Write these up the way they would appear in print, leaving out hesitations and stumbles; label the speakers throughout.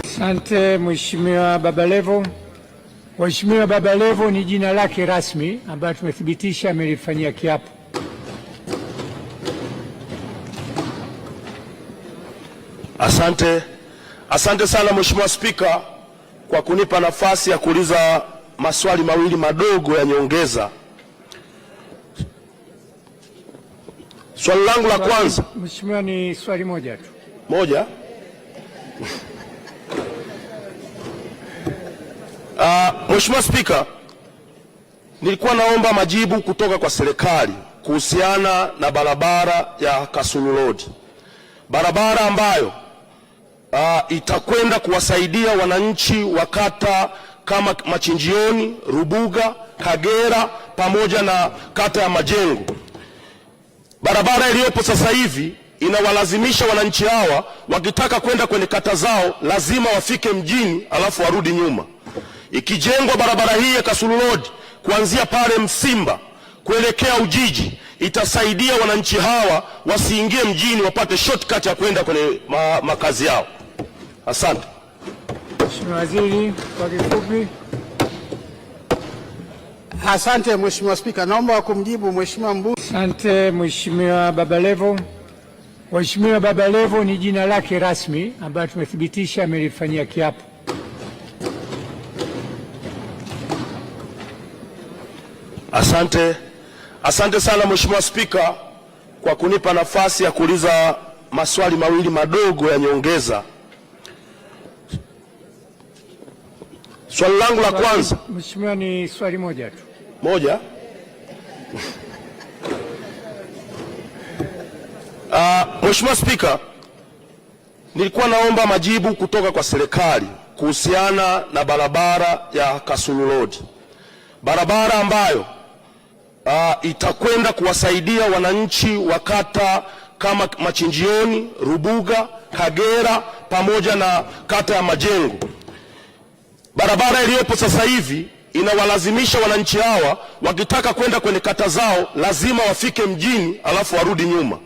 Speaker 1: Asante Mheshimiwa Baba Levo. Mheshimiwa Baba Levo ni jina lake rasmi ambayo tumethibitisha amelifanyia kiapo.
Speaker 2: Asante sana Mheshimiwa Spika kwa kunipa nafasi ya kuuliza maswali mawili madogo ya nyongeza. Swali langu la kwanza.
Speaker 1: Mheshimiwa, ni swali moja tu.
Speaker 2: Moja? Mheshimiwa Spika, nilikuwa naomba majibu kutoka kwa serikali kuhusiana na barabara ya Kasulu Road. Barabara ambayo itakwenda kuwasaidia wananchi wa kata kama Machinjioni, Rubuga, Kagera pamoja na kata ya Majengo. Barabara iliyopo sasa hivi inawalazimisha wananchi hawa wakitaka kwenda kwenye kata zao lazima wafike mjini alafu warudi nyuma. Ikijengwa barabara hii ya Kasulu Road kuanzia pale Msimba kuelekea Ujiji itasaidia wananchi hawa wasiingie mjini, wapate shortcut ya kwenda kwenye makazi yao. Asante.
Speaker 1: Mheshimiwa Waziri, kwa kifupi.
Speaker 3: Asante Mheshimiwa Spika, naomba kumjibu Mheshimiwa Mbunge.
Speaker 1: Asante Mheshimiwa Baba Levo. Mheshimiwa Baba Levo ni jina lake rasmi ambayo tumethibitisha amelifanyia kiapo.
Speaker 2: Asante sana Mheshimiwa Spika kwa kunipa nafasi ya kuuliza maswali mawili madogo ya nyongeza. Swali langu la kwanza.
Speaker 1: Mheshimiwa, ni swali moja tu.
Speaker 2: Moja? Mheshimiwa Spika, nilikuwa naomba majibu kutoka kwa serikali kuhusiana na barabara ya Kasulu Road. Barabara ambayo itakwenda kuwasaidia wananchi wa kata kama Machinjioni, Rubuga, Kagera pamoja na kata ya Majengo. Barabara iliyopo sasa hivi inawalazimisha wananchi hawa wakitaka kwenda kwenye kata zao lazima wafike mjini alafu warudi nyuma.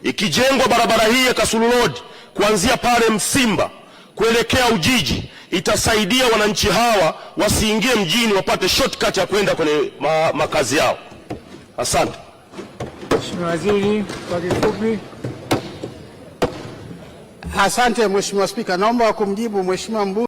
Speaker 2: Ikijengwa barabara hii ya Kasulu Road kuanzia pale Msimba kuelekea Ujiji itasaidia wananchi hawa wasiingie mjini, wapate shortcut ya kwenda kwenye makazi yao. Asante.
Speaker 1: Mheshimiwa Waziri, kwa kifupi.
Speaker 3: Asante Mheshimiwa Spika, naomba kumjibu Mheshimiwa Mbunge.